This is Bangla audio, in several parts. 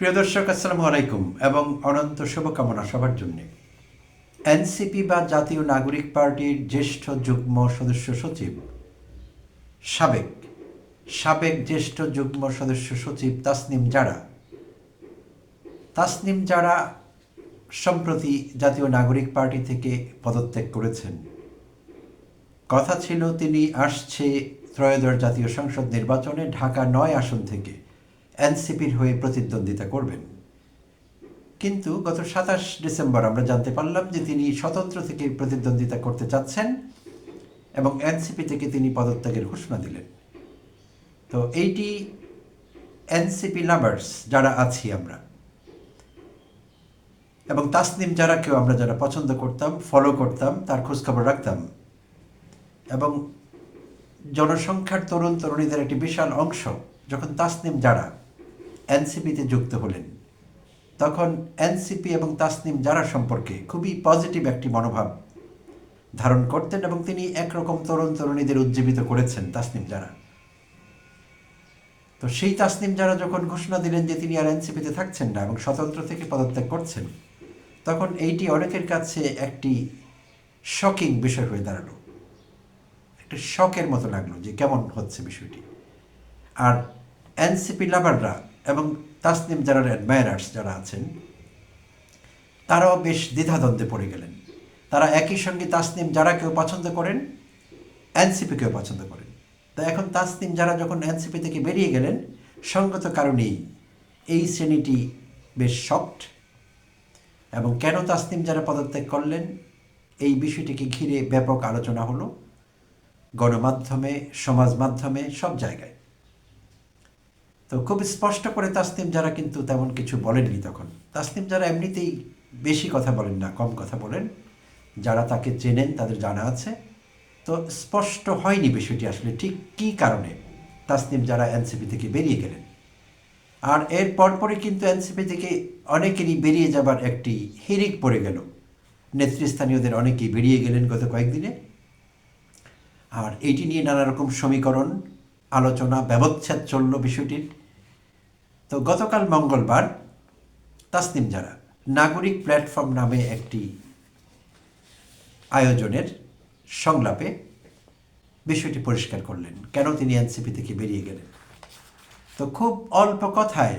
প্রিয় দর্শক, আসসালামু আলাইকুম এবং অনন্ত শুভকামনা সবার জন্যে। এনসিপি বা জাতীয় নাগরিক পার্টির জ্যেষ্ঠ যুগ্ম সদস্য সচিব, সাবেক সাবেক জ্যেষ্ঠ যুগ্ম সদস্য সচিব তাসনিম জারা সম্প্রতি জাতীয় নাগরিক পার্টি থেকে পদত্যাগ করেছেন। কথা ছিল তিনি আসছে ত্রয়োদশ জাতীয় সংসদ নির্বাচনে ঢাকা ৯ আসন থেকে এনসিপির হয়ে প্রতিদ্বন্দ্বিতা করবেন। কিন্তু গত ২৭ ডিসেম্বর আমরা জানতে পারলাম যে তিনি স্বতন্ত্র থেকে প্রতিদ্বন্দ্বিতা করতে চাচ্ছেন এবং এনসিপি থেকে তিনি পদত্যাগের ঘোষণা দিলেন। তো এইটি এনসিপি লাভার্স যারা আছি আমরা, এবং তাসনিম জারাকেও আমরা যারা পছন্দ করতাম, ফলো করতাম, তার খোঁজখবর রাখতাম, এবং জনসংখ্যার তরুণ তরুণীদের একটি বিশাল অংশ যখন তাসনিম জারা এনসিপিতে যুক্ত হলেন, তখন এনসিপি এবং তাসনিম জারা সম্পর্কে খুবই পজিটিভ একটি মনোভাব ধারণ করতেন এবং তিনি একরকম তরুণ তরুণীদের উজ্জীবিত করেছেন তাসনিম জারা। তো সেই তাসনিম জারা যখন ঘোষণা দিলেন যে তিনি আর এনসিপিতে থাকছেন না এবং স্বতন্ত্র থেকে পদত্যাগ করছেন, তখন এইটি অনেকের কাছে একটি শকিং বিষয় হয়ে দাঁড়ালো, একটা শকের মতো লাগলো যে কেমন হচ্ছে বিষয়টি। আর এনসিপি লাভাররা এবং তাসনিম জারার অ্যাডমায়ারার্স যারা আছেন, তারাও বেশ দ্বিধাদ্বন্দ্বে পড়ে গেলেন। তারা একই সঙ্গে তাসনিম জারাকেও পছন্দ করেন, এনসিপিকেও পছন্দ করেন। তো এখন তাসনিম জারা যখন এনসিপি থেকে বেরিয়ে গেলেন, সঙ্গত কারণেই এই শ্রেণীটি বেশ শকড। এবং কেন তাসনিম জারা পদত্যাগ করলেন, এই বিষয়টিকে ঘিরে ব্যাপক আলোচনা হলো গণমাধ্যমে, সমাজ মাধ্যমে, সব জায়গায়। তো খুব স্পষ্ট করে তাসনিম জারা কিন্তু তেমন কিছু বলেননি তখন। তাসনিম জারা এমনিতেই বেশি কথা বলেন না, কম কথা বলেন। যারা তাকে চেনেন তাদের জানা আছে। তো স্পষ্ট হয়নি বিষয়টি আসলে ঠিক কী কারণে তাসনিম জারা এনসিপি থেকে বেরিয়ে গেলেন। আর এর পরপরই কিন্তু এনসিপি থেকে অনেকেরই বেরিয়ে যাবার একটি হিড়িক পড়ে গেল। নেতৃস্থানীয়দের অনেকেই বেরিয়ে গেলেন গত কয়েকদিনে। আর এইটি নিয়ে নানা রকম সমীকরণ, আলোচনা, ব্যবচ্ছেদ চলল বিষয়টির। তো গতকাল মঙ্গলবার তাসনিম জারা নাগরিক প্ল্যাটফর্ম নামে একটি আয়োজনের সংলাপে বিষয়টি পরিষ্কার করলেন কেন তিনি এনসিপি থেকে বেরিয়ে গেলেন। তো খুব অল্প কথায়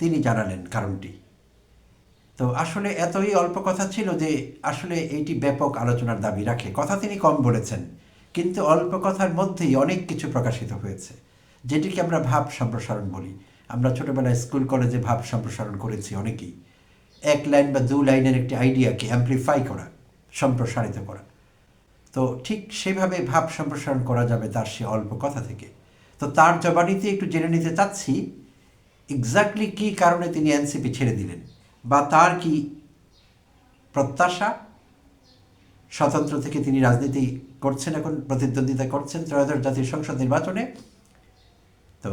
তিনি জানালেন কারণটি। তো আসলে এতই অল্প কথা ছিল যে আসলে এইটি ব্যাপক আলোচনার দাবি রাখে। কথা তিনি কম বলেছেন, কিন্তু অল্প কথার মধ্যেই অনেক কিছু প্রকাশিত হয়েছে, যেটিকে আমরা ভাব সম্প্রসারণ বলি। আমরা ছোটোবেলায় স্কুল কলেজে ভাব সম্প্রসারণ করেছি অনেকেই। এক লাইন বা দু লাইনের একটি আইডিয়াকে অ্যাম্প্লিফাই করা, সম্প্রসারিত করা। তো ঠিক সেভাবে ভাব সম্প্রসারণ করা যাবে তার সে অল্প কথা থেকে। তো তার জবানিতে একটু জেনে নিতে চাচ্ছি এক্স্যাক্টলি কী কারণে তিনি এনসিপি ছেড়ে দিলেন, বা তার কি প্রত্যাশা। স্বতন্ত্র থেকে তিনি রাজনীতি করছেন, এখন প্রতিদ্বন্দ্বিতা করছেন ত্রয়োদশ জাতীয় সংসদ নির্বাচনে। তো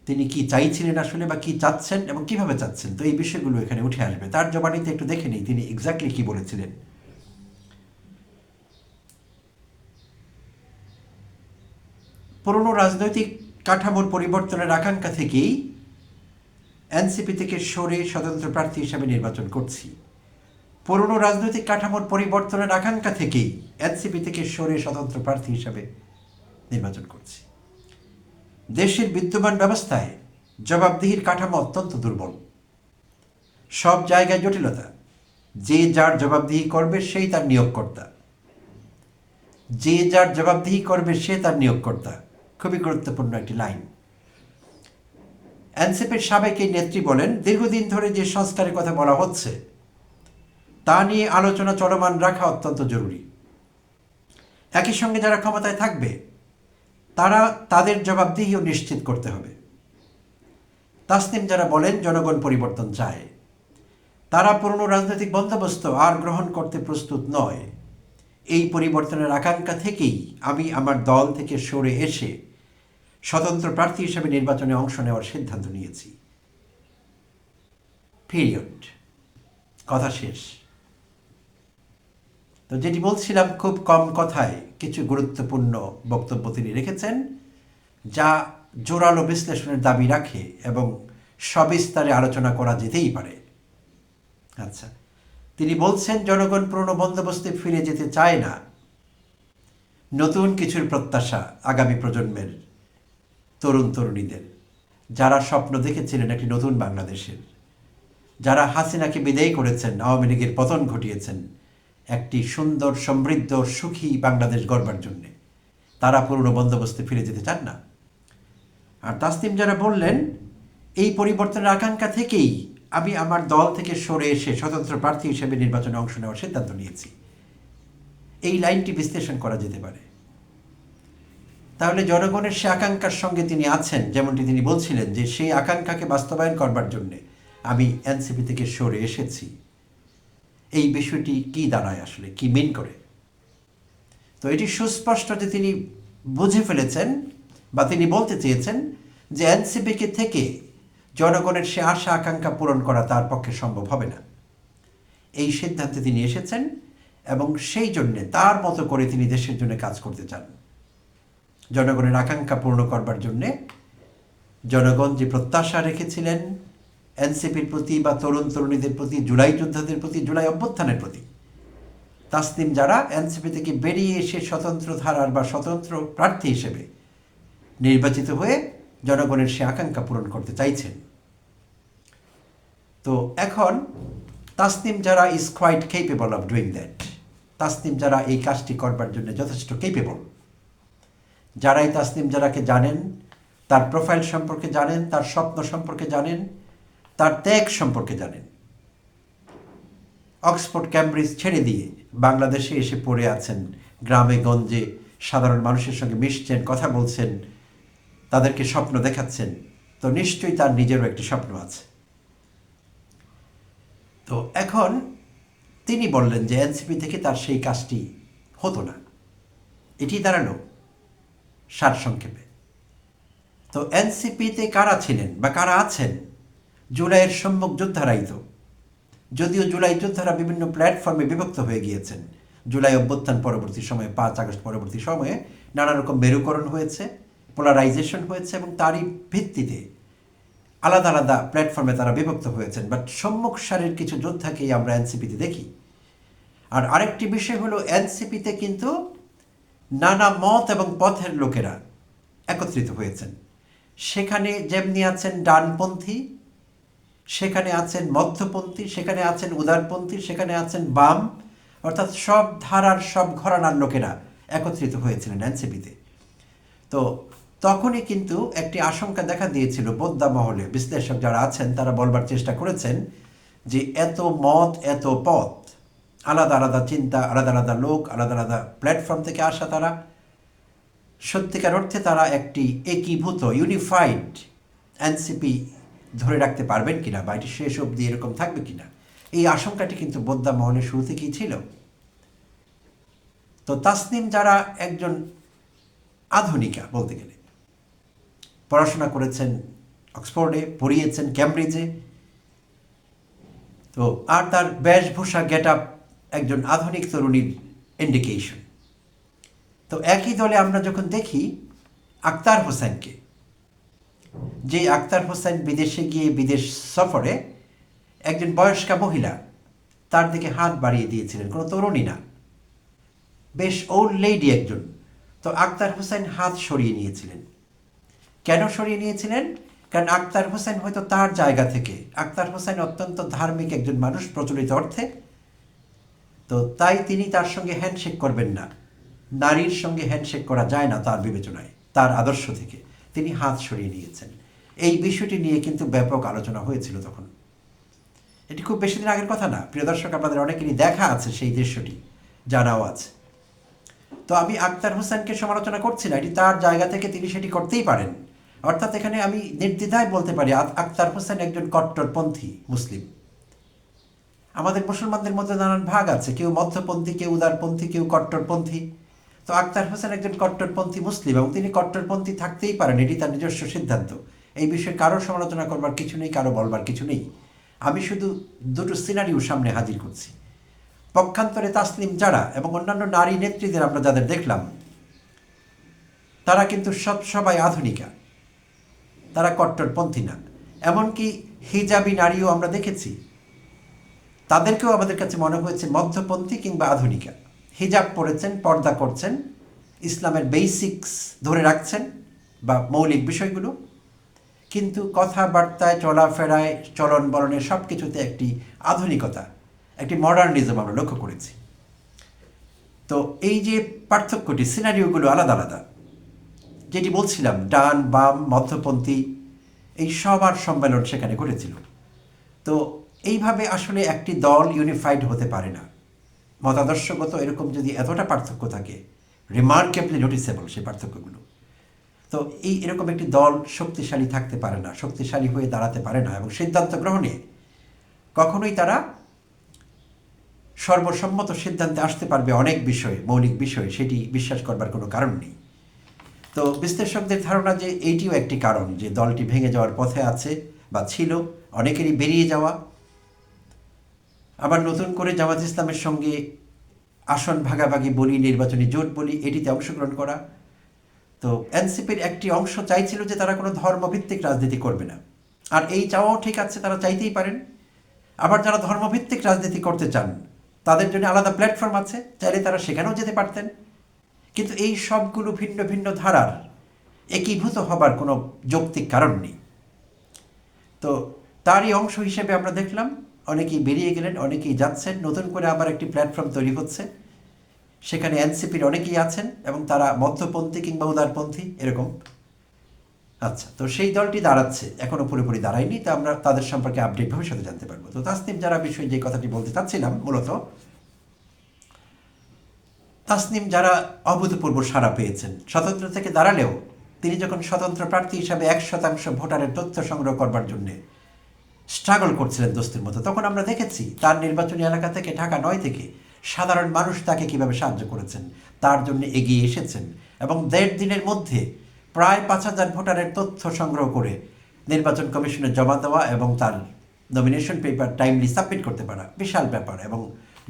তিনি কি চাইছিলেন আসলে, বা কি চাচ্ছেন এবং কিভাবে চাচ্ছেন, তো এই বিষয়গুলো এখানে উঠে আসবে। তার জবানিতে একটু দেখে নিই তিনি এক্স্যাক্টলি কী বলেছিলেন। পুরনো রাজনৈতিক কাঠামোর পরিবর্তনের আকাঙ্ক্ষা থেকেই এনসিপি থেকে সরে স্বতন্ত্র প্রার্থী হিসাবে নির্বাচন করছি। পুরনো রাজনৈতিক কাঠামোর পরিবর্তনের আকাঙ্ক্ষা থেকেই এনসিপি থেকে সরে স্বতন্ত্র প্রার্থী হিসাবে নির্বাচন করছি। দেশের বিদ্যমান ব্যবস্থায় জবাবদিহির কাঠামো অত্যন্ত দুর্বল, সব জায়গায় জটিলতা। যে যার জবাবদিহি করবে সেই তার নিয়োগকর্তা, যে যার জবাবদিহি করবে সে তার নিয়োগকর্তা। খুবই গুরুত্বপূর্ণ একটি লাইন। এনসিপির সাবেক এই নেত্রী বলেন, দীর্ঘদিন ধরে যে সংস্কারের কথা বলা হচ্ছে তা নিয়ে আলোচনা চলমান রাখা অত্যন্ত জরুরি। একই সঙ্গে যারা ক্ষমতায় থাকবে তারা তাদের জবাবদিহিও নিশ্চিত করতে হবে। তাসনিম যারা বলেন, জনগণ পরিবর্তন চায়, তারা পুরনো রাজনৈতিক বন্দোবস্ত আর গ্রহণ করতে প্রস্তুত নয়। এই পরিবর্তনের আকাঙ্ক্ষা থেকেই আমি আমার দল থেকে সরে এসে স্বতন্ত্র প্রার্থী হিসেবে নির্বাচনে অংশ নেওয়ার সিদ্ধান্ত নিয়েছি। পিরিয়ড। কথা শেষ। তো যেটি বলছিলাম, খুব কম কথায় কিছু গুরুত্বপূর্ণ বক্তব্য তিনি রেখেছেন, যা জোরালো বিশ্লেষণের দাবি রাখে এবং সবিস্তারে আলোচনা করা যেতেই পারে। আচ্ছা, তিনি বলছেন জনগণ পুরনো বন্দোবস্তে ফিরে যেতে চায় না, নতুন কিছুর প্রত্যাশা আগামী প্রজন্মের তরুণ তরুণীদের, যারা স্বপ্ন দেখেছিলেন একটি নতুন বাংলাদেশের, যারা হাসিনাকে বিদায় করেছেন, আওয়ামী লীগের পতন ঘটিয়েছেন একটি সুন্দর সমৃদ্ধ সুখী বাংলাদেশ গড়বার জন্যে, তারা পুরনো বন্দোবস্তে ফিরে যেতে চান না। আর তাসনিম যারা বললেন এই পরিবর্তনের আকাঙ্ক্ষা থেকেই আমি আমার দল থেকে সরে এসে স্বতন্ত্র প্রার্থী হিসেবে নির্বাচনে অংশ নেওয়ার সিদ্ধান্ত নিয়েছি, এই লাইনটি বিশ্লেষণ করা যেতে পারে। তাহলে জনগণের সে আকাঙ্ক্ষার সঙ্গে তিনি আছেন, যেমনটি তিনি বলছিলেন যে সেই আকাঙ্ক্ষাকে বাস্তবায়ন করবার জন্যে আমি এনসিপি থেকে সরে এসেছি। এই বিষয়টি কি দাঁড়ায়, আসলে কি মিন করে? তো এটি সুস্পষ্ট যে তিনি বুঝে ফেলেছেন বা তিনি বলতে চেয়েছেন যে এনসিপিকে থেকে জনগণের সে আশা আকাঙ্ক্ষা পূরণ করা তার পক্ষে সম্ভব হবে না। এই সিদ্ধান্তে তিনি এসেছেন এবং সেই জন্যে তার মতো করে তিনি দেশের জন্য কাজ করতে চান। জনগণের আকাঙ্ক্ষা পূর্ণ করবার জন্যে জনগণ যে প্রত্যাশা রেখেছিলেন এনসিপির প্রতি বা তরুণ তরুণীদের প্রতি, জুলাই যোদ্ধাদের প্রতি, জুলাই অভ্যুত্থানের প্রতি, তাসনিম যারা এনসিপি থেকে বেরিয়ে এসে স্বতন্ত্র ধারার বা স্বতন্ত্র প্রার্থী হিসেবে নির্বাচিত হয়ে জনগণের সে আকাঙ্ক্ষা পূরণ করতে চাইছেন। তো এখন তাসনিম যারা is quite capable of doing that, Tasnim যারা এই কাজটি করবার জন্য যথেষ্ট কেপেবল, যারাই তাসনিম যারাকে জানেন, তার প্রোফাইল সম্পর্কে জানেন, তার স্বপ্ন সম্পর্কে জানেন, তার ত্যাগ সম্পর্কে জানেন, অক্সফোর্ড ক্যামব্রিজ ছেড়ে দিয়ে বাংলাদেশে এসে পড়ে আছেন, গ্রামে গঞ্জে সাধারণ মানুষের সঙ্গে মিশছেন, কথা বলছেন, তাদেরকে স্বপ্ন দেখাচ্ছেন, তো নিশ্চয়ই তার নিজেরও একটি স্বপ্ন আছে। তো এখন তিনি বললেন যে এনসিপি থেকে তার সেই কাজটি হতো না, এটি দাঁড়ালো সারসংক্ষেপে। তো এনসিপিতে কারা ছিলেন বা কারা আছেন? জুলাইয়ের সম্মুখ যোদ্ধারাই তো। যদিও জুলাই যোদ্ধারা বিভিন্ন প্ল্যাটফর্মে বিভক্ত হয়ে গিয়েছেন, জুলাই অভ্যুত্থান পরবর্তী সময়ে, 5 আগস্ট পরবর্তী সময়ে নানা রকম মেরুকরণ হয়েছে, পোলারাইজেশন হয়েছে এবং তারই ভিত্তিতে আলাদা আলাদা প্ল্যাটফর্মে তারা বিভক্ত হয়েছেন। বাট সম্মুখ সারির কিছু যোদ্ধাকেই আমরা এনসিপিতে দেখি। আর আরেকটি বিষয় হলো এনসিপিতে কিন্তু নানা মত এবং পথের লোকেরা একত্রিত হয়েছেন। সেখানে যেমনি আছেন ডানপন্থী, সেখানে আছেন মধ্যপন্থী, সেখানে আছেন উদারপন্থী, সেখানে আছেন বাম, অর্থাৎ সব ধারার সব ঘরানার লোকেরা একত্রিত হয়েছিলেন এনসিপিতে। তো তখনই কিন্তু একটি আশঙ্কা দেখা দিয়েছিল বোদ্ধা মহলে, বিশ্লেষক যারা আছেন তারা বলবার চেষ্টা করেছেন যে এত মত, এত পথ, আলাদা আলাদা চিন্তা, আলাদা আলাদা লোক, আলাদা আলাদা প্ল্যাটফর্ম থেকে আসা, তারা সত্যিকার অর্থে তারা একটি একীভূত ইউনিফাইড এনসিপি ধরে রাখতে পারবেন কিনা বা এটি শেষ অবধি এরকম থাকবে কিনা, এই আশঙ্কাটি কিন্তু বোদ্ধা মহলের শুরু থেকেই ছিল। তো তাসনিম যারা একজন আধুনিকা বলতে গেলে, পড়াশোনা করেছেন অক্সফোর্ডে, পড়িয়েছেন ক্যামব্রিজে, তো আর তার বেশভূষা গেট আপ একজন আধুনিক তরুণীর ইন্ডিকেশন। তো একই দলে আমরা যখন দেখি আক্তার হোসেনকে, যে আক্তার হোসেন বিদেশে গিয়ে বিদেশ সফরে একজন বয়স্কা মহিলা তার দিকে হাত বাড়িয়ে দিয়েছিলেন, কোনো তরুণী না, বেশ ওল্ড লেডি একজন। তো আক্তার হোসেন হাত সরিয়ে নিয়েছিলেন। কেন সরিয়ে নিয়েছিলেন? কারণ আক্তার হোসেন হয়তো তার জায়গা থেকে, আক্তার হোসেন অত্যন্ত ধার্মিক একজন মানুষ প্রচলিত অর্থে, তো তাই তিনি তার সঙ্গে হ্যান্ডশেক করবেন না, নারীর সঙ্গে হ্যান্ডশেক করা যায় না তার বিবেচনায়, তার আদর্শ থেকে তিনি হাত সরিয়ে নিয়েছেন। এই বিষয়টি নিয়ে কিন্তু ব্যাপক আলোচনা হয়েছিল তখন। এটি খুব বেশি দিন আগের কথা না, প্রিয় দর্শক, আপনাদের অনেকেরই দেখা আছে সেই দৃশ্যটি, জানাও আছে। তো আমি আক্তার হোসেনকে সমালোচনা করছি না, এটি তার জায়গা থেকে তিনি সেটি করতেই পারেন। অর্থাৎ এখানে আমি নির্দ্বিধায় বলতে পারি আক্তার হোসেন একজন কট্টরপন্থী মুসলিম। আমাদের মুসলমানদের মধ্যে নানান ভাগ আছে, কেউ মধ্যপন্থী, কেউ উদারপন্থী, কেউ কট্টরপন্থী। তো আক্তার হোসেন একজন কট্টরপন্থী মুসলিম এবং তিনি কট্টরপন্থী থাকতেই পারেন, এটি তার নিজস্ব সিদ্ধান্ত। এই বিষয়ে কারো সমালোচনা করবার কিছু নেই, কারো বলবার কিছু নেই। আমি শুধু দুটো সিনারিও সামনে হাজির করছি। পক্ষান্তরে তাসনিম যারা এবং অন্যান্য নারী নেত্রীদের আমরা যাদের দেখলাম, তারা কিন্তু সবাই আধুনিকা, তারা কট্টরপন্থী না। এমনকি হিজাবি নারীও আমরা দেখেছি, তাদেরকেও আমাদের কাছে মনে হয়েছে মধ্যপন্থী কিংবা আধুনিকা। হিজাব পরেছেন, পর্দা করছেন, ইসলামের বেসিক্স ধরে রাখছেন বা মৌলিক বিষয়গুলো, কিন্তু কথাবার্তায়, চলাফেরায়, চলন বলনের সব কিছুতে একটি আধুনিকতা, একটি মডার্নিজম আমরা লক্ষ্য করেছি। তো এই যে পার্থক্যটি, সিনারিওগুলো আলাদা আলাদা, যেটি বলছিলাম ডান বাম মধ্যপন্থী এই সবার সম্মেলন সেখানে ঘটেছিল। তো এইভাবে আসলে একটি দল ইউনিফাইড হতে পারে না। মতাদর্শগত এরকম যদি এতটা পার্থক্য থাকে, রিমার্কেবলি নোটিসেবল সেই পার্থক্যগুলো, তো এরকম একটি দল শক্তিশালী থাকতে পারে না, শক্তিশালী হয়ে দাঁড়াতে পারে না, এবং সিদ্ধান্ত গ্রহণে কখনোই তারা সর্বসম্মত সিদ্ধান্তে আসতে পারবে অনেক বিষয়ে, মৌলিক বিষয়ে, সেটি বিশ্বাস করবার কোনো কারণ নেই। তো বিশ্লেষকদের ধারণা যে এইটিও একটি কারণ যে দলটি ভেঙে যাওয়ার পথে আছে বা ছিল, অনেকেরই বেরিয়ে যাওয়া, আবার নতুন করে জামাত ইসলামের সঙ্গে আসন ভাগাভাগি বলি, নির্বাচনী জোট বলি, এটিতে অংশগ্রহণ করা। তো এনসিপির একটি অংশ চাইছিল যে তারা কোনো ধর্মভিত্তিক রাজনীতি করবে না, আর এই চাওয়াও ঠিক আছে, তারা চাইতেই পারেন। আবার যারা ধর্মভিত্তিক রাজনীতি করতে চান তাদের জন্য আলাদা প্ল্যাটফর্ম আছে, চাইলে তারা সেখানেও যেতে পারতেন। কিন্তু এই সবগুলো ভিন্ন ভিন্ন ধারার একীভূত হবার কোনো যৌক্তিক কারণ নেই। তো তারই অংশ হিসেবে আমরা দেখলাম অনেকেই বেরিয়ে গেলেন, অনেকেই যাচ্ছেন, নতুন করে আবার একটি প্ল্যাটফর্ম তৈরি হচ্ছে, সেখানে এনসিপির অনেকেই আছেন এবং তারা মধ্যপন্থী কিংবা উদারপন্থী এরকম। আচ্ছা, তো সেই দলটি দাঁড়াচ্ছে, এখনও পুরোপুরি দাঁড়ায়নি, তো আমরা তাদের সম্পর্কে আপডেট ভবিষ্যতে জানতে পারবো। তো তাসনিম যারা বিষয়ে যে কথাটি বলতে চাচ্ছিলাম, মূলত তাসনিম যারা অভূতপূর্ব সাড়া পেয়েছেন, স্বতন্ত্র থেকে দাঁড়ালেও তিনি যখন স্বতন্ত্র প্রার্থী হিসাবে 1% ভোটারের তথ্য সংগ্রহ করবার জন্যে স্ট্রাগল করছিলেন দোস্তের মতো, তখন আমরা দেখেছি তার নির্বাচনী এলাকা থেকে, ঢাকা 9 থেকে সাধারণ মানুষ তাকে কীভাবে সাহায্য করেছেন, তার জন্য এগিয়ে এসেছেন, এবং 1.5 দিনের মধ্যে প্রায় 5,000 ভোটারের তথ্য সংগ্রহ করে নির্বাচন কমিশনে জমা দেওয়া এবং তার নমিনেশন পেপার টাইমলি সাবমিট করতে পারা বিশাল ব্যাপার, এবং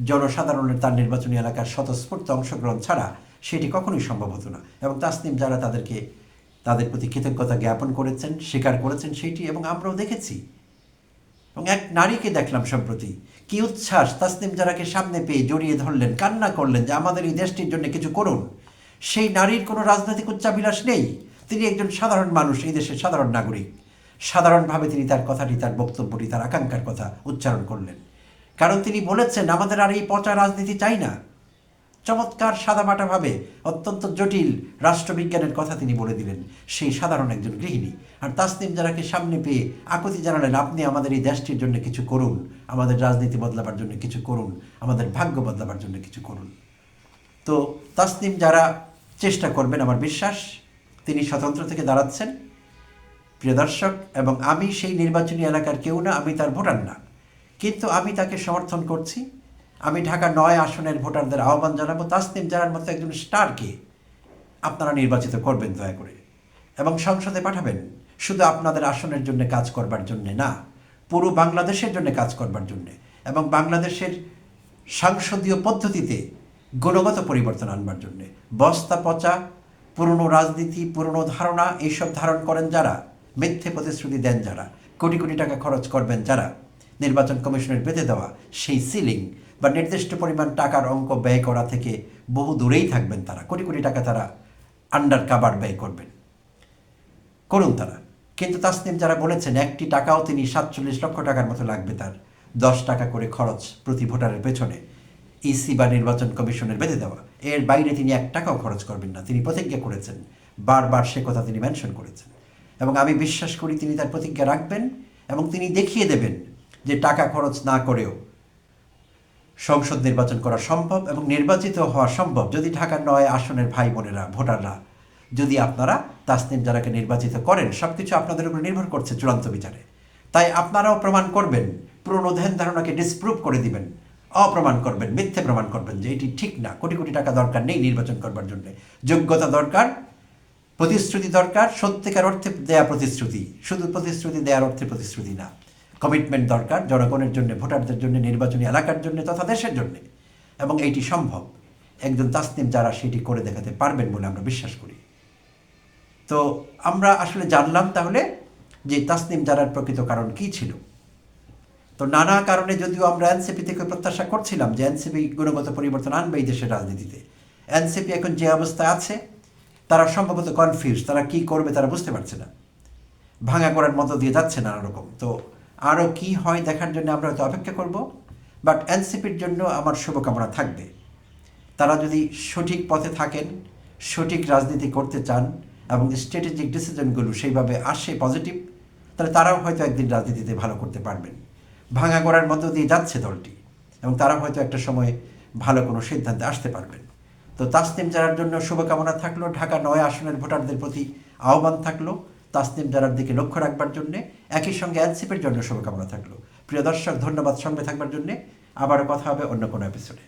জনসাধারণের তার নির্বাচনী এলাকার স্বতঃস্ফূর্ত অংশগ্রহণ ছাড়া সেটি কখনোই সম্ভব হতো না। এবং তাসনিম যারা তাদের প্রতি কৃতজ্ঞতা জ্ঞাপন করেছেন, স্বীকার করেছেন সেইটি, এবং আমরাও দেখেছি। এবং এক নারীকে দেখলাম সম্প্রতি, কি উচ্ছ্বাস, তাসনিম যারাকে সামনে পেয়ে জড়িয়ে ধরলেন, কান্না করলেন যে আমাদের এই দেশটির জন্য কিছু করুন। সেই নারীর কোনো রাজনৈতিক উচ্চাভিলাষ নেই, তিনি একজন সাধারণ মানুষ, এই দেশের সাধারণ নাগরিক। সাধারণভাবে তিনি তার কথাটি, তার বক্তব্যটি, তার আকাঙ্ক্ষার কথা উচ্চারণ করলেন, কারণ তিনি বলেছেন আমাদের আর এই পচা রাজনীতি চাই না। চমৎকার সাদামাটাভাবে অত্যন্ত জটিল রাষ্ট্রবিজ্ঞানের কথা তিনি বলে দিলেন, সেই সাধারণ একজন গৃহিণী। আর তাসনিম যারাকে সামনে পেয়ে আকুতি জানালেন, আপনি আমাদের এই দেশটির জন্য কিছু করুন, আমাদের রাজনীতি বদলাবার জন্য কিছু করুন, আমাদের ভাগ্য বদলাবার জন্য কিছু করুন। তো তাসনিম যারা চেষ্টা করবেন, আমার বিশ্বাস তিনি স্বতন্ত্র থেকে দাঁড়াচ্ছেন, প্রিয় দর্শক, এবং আমি সেই নির্বাচনী এলাকার কেউ না, আমি তার ভোটার না, কিন্তু আমি তাকে সমর্থন করছি। আমি ঢাকা 9 আসনের ভোটারদের আহ্বান জানাবো, তাসনিম জারার মতো একজন স্টারকে আপনারা নির্বাচিত করবেন দয়া করে, এবং সংসদে পাঠাবেন, শুধু আপনাদের আসনের জন্য কাজ করবার জন্যে না, পুরো বাংলাদেশের জন্য কাজ করবার জন্যে, এবং বাংলাদেশের সাংসদীয় পদ্ধতিতে গুণগত পরিবর্তন আনবার জন্যে। বস্তা পচা পুরনো রাজনীতি, পুরনো ধারণা, এইসব ধারণ করেন যারা, মিথ্যে প্রতিশ্রুতি দেন যারা, কোটি কোটি টাকা খরচ করবেন যারা, নির্বাচন কমিশনের বেঁধে দেওয়া সেই সিলিং বা নির্দিষ্ট পরিমাণ টাকার অঙ্ক ব্যয় করা থেকে বহু দূরেই থাকবেন তারা, কোটি কোটি টাকা তারা আন্ডার কাভার ব্যয় করবেন, করুন তারা। কিন্তু তাসনিম যারা বলেছেন একটি টাকাও তিনি 47 লক্ষ টাকার মতো লাগবে তার, 10 টাকা করে খরচ প্রতি ভোটারের পেছনে ইসি বা নির্বাচন কমিশনের বেঁধে দেওয়া, এর বাইরে তিনি 1 টাকাও খরচ করবেন না, তিনি প্রতিজ্ঞা করেছেন, বারবার সে কথা তিনি মেনশন করেছেন, এবং আমি বিশ্বাস করি তিনি তার প্রতিজ্ঞা রাখবেন, এবং তিনি দেখিয়ে দেবেন যে টাকা খরচ না করেও সংসদ নির্বাচন করা সম্ভব এবং নির্বাচিত হওয়া সম্ভব, যদি ঢাকার 9 আসনের ভাই বোনেরা, ভোটাররা, যদি আপনারা তাসনিম জারাকে নির্বাচিত করেন, সব কিছু আপনাদের উপর নির্ভর করছে চূড়ান্ত বিচারে। তাই আপনারাও প্রমাণ করবেন, পুরনো ধ্যান ধারণাকে ডিসপ্রুভ করে দিবেন, অপ্রমাণ করবেন, মিথ্যে প্রমাণ করবেন যে এটি ঠিক না, কোটি কোটি টাকা দরকার নেই নির্বাচন করবার জন্য, যোগ্যতা দরকার, প্রতিশ্রুতি দরকার, সত্যিকার অর্থে দেয়া প্রতিশ্রুতি, শুধু প্রতিশ্রুতি দেওয়ার অর্থে প্রতিশ্রুতি না, কমিটমেন্ট দরকার জনগণের জন্য, ভোটারদের জন্য, নির্বাচনী এলাকার জন্য তথা দেশের জন্য, এবং এইটি সম্ভব। একজন তাসনিম যারা সেটি করে দেখাতে পারবেন বলে আমরা বিশ্বাস করি। তো আমরা আসলে জানলাম তাহলে যে তাসনিম জারার প্রকৃত কারণ কী ছিল। তো নানা কারণে যদিও আমরা এনসিপি থেকে প্রত্যাশা করছিলাম যে এনসিপি গুণগত পরিবর্তন আনবে এই দেশের রাজনীতিতে, এনসিপি এখন যে অবস্থায় আছে তারা সম্ভবত কনফিউজ, তারা কি করবে তারা বুঝতে পারছে না, ভাঙা করার মতো দিয়ে যাচ্ছে নানা রকম। তো আরও কি হয় দেখার জন্য আমরা হয়তো অপেক্ষা করব। বাট এনসিপির জন্য আমার শুভকামনা থাকবে, তারা যদি সঠিক পথে থাকেন, সঠিক রাজনীতি করতে চান এবং স্ট্র্যাটেজিক ডিসিশনগুলো সেইভাবে আসে পজিটিভ, তাহলে তারাও হয়তো একদিন রাজনীতিতে ভালো করতে পারবেন। ভাঙা করার মধ্য দিয়ে যাচ্ছে দলটি এবং তারা হয়তো একটা সময় ভালো কোনো সিদ্ধান্তে আসতে পারবেন। তো তাসনিম জারার জন্য শুভকামনা থাকলো, ঢাকা ৯ আসনের ভোটারদের প্রতি আহ্বান থাকলো তাসনিম জারার দিকে লক্ষ্য রাখবার জন্যে, একই সঙ্গে এনসিপির জন্য শুভকামনা থাকলো। প্রিয় দর্শক, ধন্যবাদ সঙ্গে থাকবার জন্যে। আবারও কথা হবে অন্য কোনো এপিসোডে।